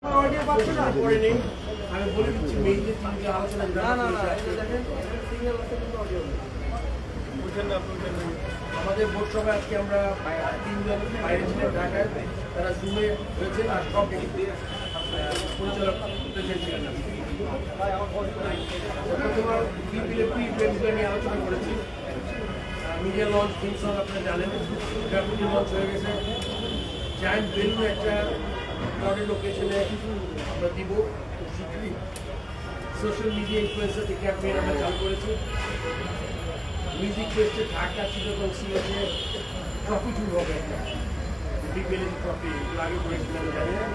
পরে নেই আমি বলে দিচ্ছি মেইন যে তিনটে আলোচনা আমাদের বোর্ড সভায় আজকে আমরা তিনজন বাইরে ছিলেন ঢাকায়, তারা জুমে হয়েছে আর সব পরিচালক ছিলেন না। তোমার বিপিএল প্রি ইভেন্টগুলো নিয়ে আলোচনা করেছি। মিডিয়া লঞ্চ থিম সং আপনারা জানেন, ডেপুটি লঞ্চ হয়ে গেছে। জায়ান্ট বেলুন একটা মডেল লোকেশনে আমরা দিব খুব শীঘ্রই। সোশ্যাল মিডিয়া ইনফ্লুয়েন্সার ক্যাম্পেইন আমরা চালু করেছি। মিউজিক ফেস্টে ঢাকা চিটাগং সিলেটে ট্রফি শুরু হবে একটা বিপিএল ট্রফি আগে করেছিলাম জানি না।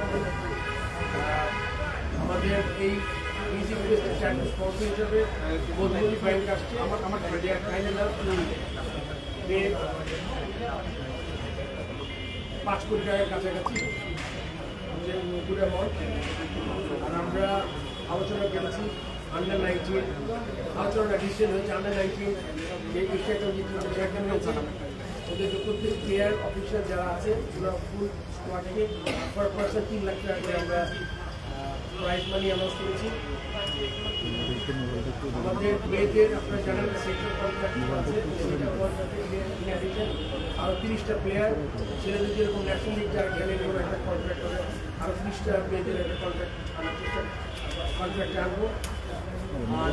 আমাদের এই মিউজিক ফেস্টের চ্যানেল স্পন্সর হিসাবে মধুমতি ব্যাংক আসছে। আমার ফাইনাল 5 কোটি টাকার কাছাকাছি পুরো অ্যামাউন্ট। আর আমরা আলোচনা করেছি আন্ডার-19 আলোচনাটা ডিসিশন হয়েছে আন্ডার-19 যে এশিয়া চ্যাম্পিয়ন হয়েছে। ওদের যে প্রত্যেক প্লেয়ার অফিসার যারা আছে ওরা ফুল স্কোয়াডকে পার পার্সন 3 লাখ টাকা করে আমরা প্রাইজ মানি অ্যানাউন্স করেছি। আমাদের মেয়েদের আপনারা জানেন সেক্টর কন্ট্রাক্ট আছে, সেটা কন্ট্রাক্টে আরও 30টা প্লেয়ার, ছেলেদের যেরকম ন্যাশনাল লিগ যারা খেলে এরকম একটা কন্ট্রাক্ট হবে, আরও 30টা মেয়েদের একটা কন্ট্রাক্টে আনবো। আর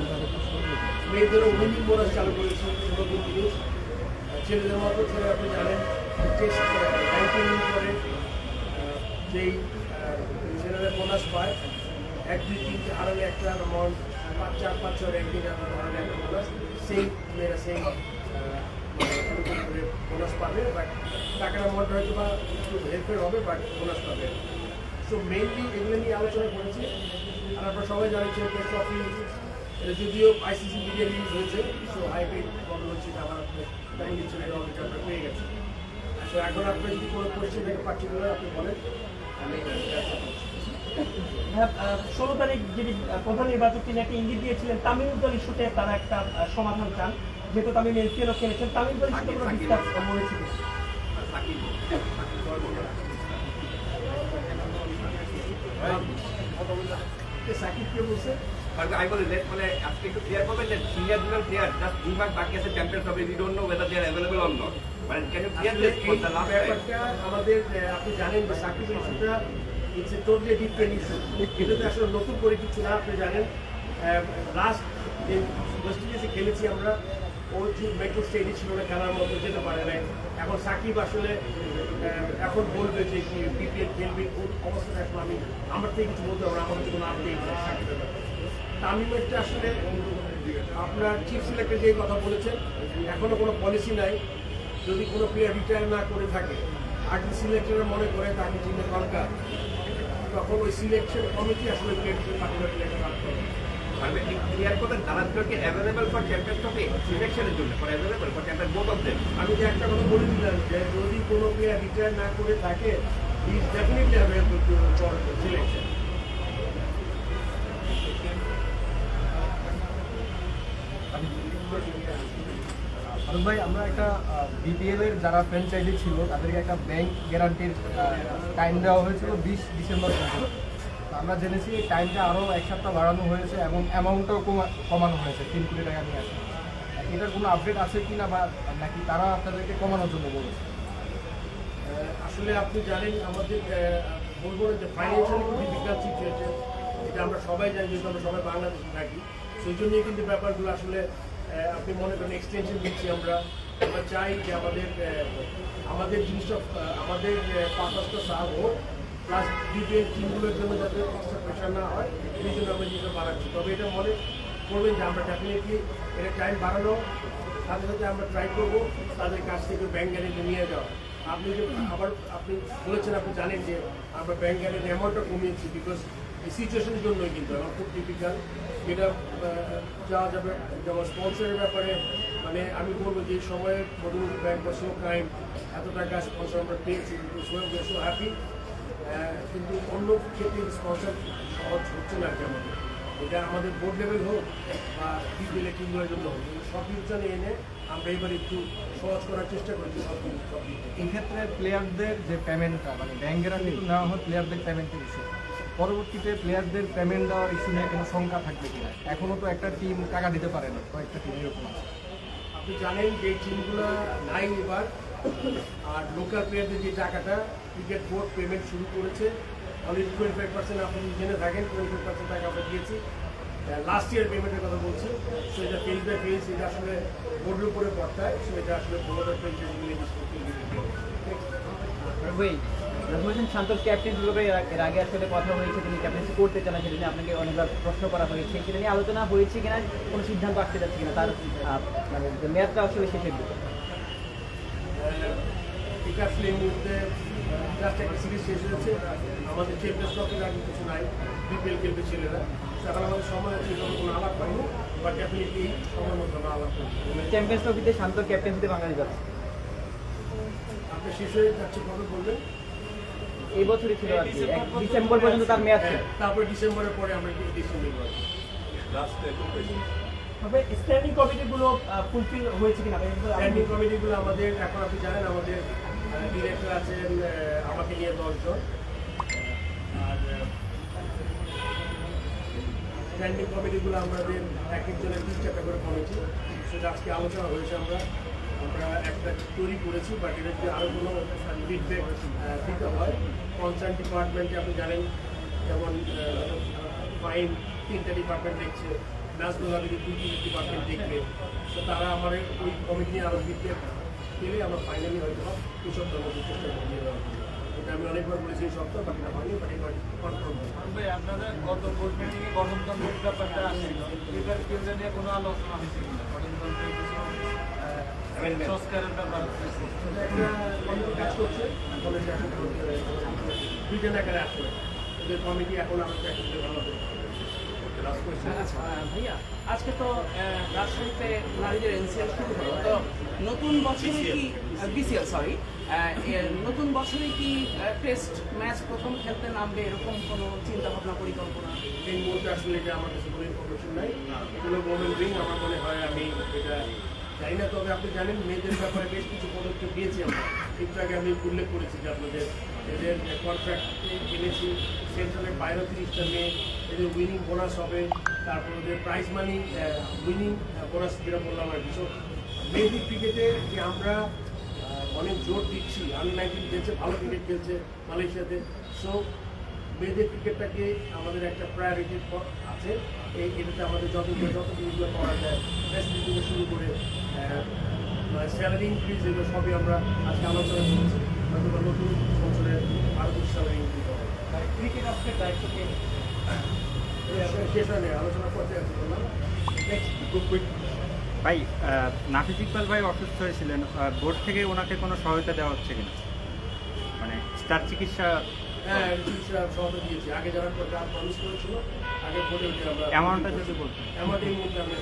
মেয়েদেরও উইনিং বোনাস চালু করেছি 16 দিন। ছেলেদের মতো ছেলে আপনি জানেন টেস্ট র্যাঙ্কিং করে যেই ছেলেরা বোনাস পায় 1, 2, 3 হারালে একটা অ্যামাউন্ট, 5, 4, 5, 6 র্যাঙ্কিং হারালে একটা বোনাস, সেই মেয়েরা সেই বোনাস পাবে। বাট টাকার অ্যামাউন্ট হয়তো বা একটু হেল্পের হবে, বাট বোনাস পাবে। সো মেইনলি এগুলো নিয়ে আলোচনা করেছি। আর আপনারা সবাই জানেন চ্যাম্পিয়ন ট্রফি যদিও আইসিসি মিডিয়া রিলিজ হয়েছে, সো হাইব্রিড বন্ধ হচ্ছে আমার তেমন কিছু আমরা পেয়ে গেছি। সো এখন আপনি যদি কোনো কোয়েশ্চেন থেকে পার্টিকুলার আপনি বলেন। 16 তারিখ যিনি প্রধান নির্বাচক তিনি একটা ইঙ্গিত দিয়েছিলেন তামিমুদ্দল ইস্যুতে তারা একটা সমাধান চান, যেহেতু তামিম এলপিএলও খেলেছেন। তামিমুদ্দল ইস্যুতে কোনো ডিসকাস করেছিল সাকিবকে বলছে I will let ask you to clear comment that senior player just 2 months back as a champion trophy, we don't know whether they are available or not. But can you clear this for the last time? আমাদের আপনি জানেন যে সাকিবের ইস্যুটা it's a totally different issue. এটাতে আসলে নতুন করে কিছু না। আপনি জানেন লাস্ট যে ওয়েস্ট ইন্ডিজে খেলেছি আমরা, ও যে মেট্রো স্টেজে ছিল না, খেলার মতো যেতে পারে নাই। এখন সাকিব আসলে এখন বলবে যে কি বিপিএল খেলবে, ওর অবস্থাটা এখন আমার থেকে কিছু বলতে হবে, আমার কোনো আপডেট নেই সাকিবের ব্যাপারে। তামিমেরটা আসলে আপনার চিফ সিলেক্টর যে কথা বলেছেন, এখনও কোনো পলিসি নাই। যদি কোনো প্লেয়ার রিটায়ার না করে থাকে আর যদি সিলেক্টর মনে করে তাকে টিমে দরকার, তখন ওই সিলেকশন কমিটি আসলে প্লেয়ারকে পার্টিকুলার প্লেয়ারকে রাখতে হবে। ক্লিয়ার করবেন তারা কি অ্যাভেলেবল ফর চ্যাম্পিয়ন ট্রফি সিলেকশনের জন্য, for available for champion both of them. আমি যে একটা কথা বলে দিলাম যে যদি কোনো প্লেয়ার রিটায়ার না করে থাকে, he is definitely available for selection. ভাই, আমরা একটা বিপিএল এর যারা ফ্র্যাঞ্চাইজি ছিল তাদেরকে একটা ব্যাংক গ্যারান্টির টাইম দেওয়া হয়েছিল 20 ডিসেম্বর পর্যন্ত। আমরা জেনেছি এই টাইমটা আরও 1 সপ্তাহ বাড়ানো হয়েছে এবং অ্যামাউন্টটাও কমানো হয়েছে 3 কোটি টাকা নিয়ে আসে। এটার কোনো আপডেট আছে কি না, বা নাকি তারা আপনাদেরকে কমানোর জন্য বলেছে? আসলে আপনি জানেন আমাদের বলবো যে ফাইন্যান্সিয়ালি খুব ডিফিকাল্ট সিচুয়েশন, এটা আমরা সবাই জানি, যেহেতু আমরা সবাই বাংলাদেশে থাকি। সেই জন্যই কিন্তু ব্যাপারগুলো আসলে আপনি মনে করেন এক্সটেনশন দিচ্ছি। আমরা চাই যে আমাদের জিনিসটা আমাদের পারপাসটা সার্ভ হোক, প্লাস বিপিএল টিমগুলোর জন্য যাতে এক্সট্রা প্রেশার না হয়, এই জন্য আমরা জিনিসটা বাড়াচ্ছি। তবে এটা মনে করবেন যে আমরা ডেফিনেটলি এটা টাইম বাড়ানো সাথে সাথে আমরা ট্রাই করবো তাদের কাছ থেকে ব্যাংক গ্যারেন্টি নিয়ে যাওয়া। আপনি যে আবার আপনি বলেছেন, আপনি জানেন যে আমরা ব্যাংক গ্যারেন্টির অ্যামাউন্টটা কমিয়েছি বিকজ এই সিচুয়েশনের জন্যই। কিন্তু আমার খুব টিপিক্যাল এটা যাওয়া যাবে। যেমন স্পন্সরের ব্যাপারে মানে আমি বলবো যে সময়ে মধুমতি ব্যাংক বা সো ক্রাইম এত টাকা স্পন্সর আমরা পেয়েছি, সো হ্যাপি। কিন্তু অন্য ক্ষেত্রে স্পন্সর সহজ হচ্ছে না কেন, এটা আমাদের বোর্ড লেভেল হোক বা বিপিএল টিমগুলোর জন্য হোক, সব বিবেচনা এনে আমরা এবার একটু সহজ করার চেষ্টা করছি সব এই ক্ষেত্রে প্লেয়ারদের যে পেমেন্টটা মানে ব্যাংক গ্যারান্টি নেওয়া হয় প্লেয়ারদের পেমেন্টের ইস্যু পরবর্তীতে প্লেয়ারদের পেমেন্ট দেওয়ার ইস্যু নিয়ে কোনো শঙ্কা থাকবে কিনা? এখনও তো একটা টিম টাকা দিতে পারে না, কয়েকটা টিম এরকম আছে। আপনি জানেন যে টিমগুলো নাই এবার, আর লোকাল প্লেয়ারদের যে টাকাটা ক্রিকেট বোর্ড পেমেন্ট শুরু করেছে অলরেডি 25% আপনি জেনে থাকেন, 25% টাকা আমরা দিয়েছি লাস্ট ইয়ার পেমেন্টের কথা বলছি। সো এটা ফেজ বাই ফেজ, এটা আসলে বোর্ডের উপরে পড়তায়, সো এটা আসলে বোর্ডের ফ্রেঞ্চাইজিগুলো ভাই রহমান শান্তর ক্যাপ্টেন হিসেবে এর আগে আসলে কথা হয়েছে, তিনি ক্যাপ্টেন্সি করতে চান, সেটা নিয়ে আপনাকে অনেকবার প্রশ্ন করা হয়েছে, সেটা নিয়ে আলোচনা হয়েছে কিনা, কোনো সিদ্ধান্ত আসতে যাচ্ছে কিনা, তার মানে মেয়াদটা আসলে শেষের দিকে? এটা আসলে এই মুহূর্তে জাস্ট একটা সিরিজ শেষ হয়েছে, আমাদের চ্যাম্পিয়ন্স ট্রফির আগে কিছু নাই, বিপিএল খেলবে ছেলেরা, এখন আমাদের সময় আছে যখন কোনো আলাপ পাইনি, বাট ডেফিনেটলি সময়ের মধ্যে আমরা আলাপ করি। চ্যাম্পিয়ন্স ট্রফিতে শান্তর ক্যাপ্টেন্সিতে বাংলাদেশ যাচ্ছে, আপনি শেষ হয়ে যাচ্ছে কবে বলবেন? এই বছরই ছিল আর কি, 1 ডিসেম্বর পর্যন্ত তার মেয়াদ ছিল। তারপরে ডিসেম্বরের পরে আমরা ডিসেম্বর করব। তবে স্ট্যান্ডিং কমিটিগুলো ফুলফিল হয়েছে কিনা? স্ট্যান্ডিং কমিটিগুলো আমাদের এখন আপনি জানেন আমাদের ডিরেক্টর আছেন আমাকে নিয়ে 10 জন, আর স্ট্যান্ডিং কমিটিগুলো আমাদের এক একজনের 3-4টা করে কমিটি, সেটা আজকে আলোচনা হয়েছে। আমরা একটা তৈরি করেছি, বাট এটা যদি আরও কোনো ফিডব্যাক দিতে হয় কনসার্ন ডিপার্টমেন্টে, আপনি জানেন যেমন ফাইন 3টা ডিপার্টমেন্ট দেখছে, নাজমুল আবিদি 2টি ডিপার্টমেন্ট দেখবে, তো তারা আমার ওই কমিটি নিয়ে আরও ফিডব্যাক পেলে আমরা ফাইনালি হয়তো এই সপ্তাহের মধ্যে চেষ্টা করে দিয়ে দেওয়া হবে। এটা আমি অনেকবার বলেছি এই সপ্তাহ, বাট এটা হয়নি, বাট এবার কনফার্ম হবে। ভাই আপনাদের গত বোর্ড মিটিংয়ে গঠনতন্ত্রের ব্যাপারটা আসছিল, এটার কেন্দ্রে নিয়ে কোনো আলোচনা হয়েছে কিনা? গঠনতন্ত্রের কিছু সংস্কারের ব্যাপার এটা একটা কমিটি কাজ করছে, কলেজে এখন দুইজন আকারে আসবে, ওদের কমিটি এখন আমাদের একসাথে ভালো হবে। আচ্ছা ভাইয়া, আজকে তো রাজশাহীতে নারীদের এনসিএল শুরু হলো, তো নতুন বছরে কি বিসিএল সরি নতুন বছরে কি টেস্ট ম্যাচ প্রথম খেলতে নামবে, এরকম কোনো চিন্তা ভাবনা পরিকল্পনা? এই মুহূর্তে আসলে এটা আমার কাছে কোনো ইনফরমেশন নাই, কোনো মোমেন্ট রিং আমার মনে হয় আমি এটা জানি না। তবে আপনি জানেন মেয়েদের ব্যাপারে বেশ কিছু পদক্ষেপ দিয়েছি আমরা, একটু আগে আমি উল্লেখ করেছি যে আপনাদের এদের কন্ট্রাক্ট কিনেছি, সেন্ট্রালের বাইরে 30টা মেয়ে, এদের উইনিং বোনাস হবে, তারপর ওদের প্রাইজ মানি উইনিং বোনাস যেটা বললাম আর কিছু। মেয়েদের ক্রিকেটে যে আমরা অনেক জোর দিচ্ছি, আন্ডার 19 খেলছে, ভালো ক্রিকেট খেলছে মালয়েশিয়াতে, সো মেয়েদের ক্রিকেটটাকে আমাদের একটা প্রায়োরিটি আছে, এটাতে আমাদের যত জিনিসগুলো করা যায়, ফ্যাসিলিটি থেকে শুরু করে স্যালারি ইনক্রিজ, এগুলো সবই আমরা আজকে আলোচনা করেছি। হয়তো নতুন বছরে আরও কিছু স্যালারি ইনক্রিজ হবে। ক্রিকেট আজকের দায়িত্ব কে? শেষ হয় নেই, আলোচনা করতে আছি বললাম। ভাই নাফিজ ইকবাল ভাই অসুস্থ হয়েছিলেন, বোর্ড থেকে ওনাকে কোনো সহায়তা দেওয়া হচ্ছে কিনা, মানে তার চিকিৎসা? হ্যাঁ, চিকিৎসা সহায়তা দিয়েছি, আগে যারা প্রমিস করেছিল আগে বলে আমরা অ্যামাউন্টটা যদি বলতেন। অ্যামাউন্ট এই মুহূর্তে আমি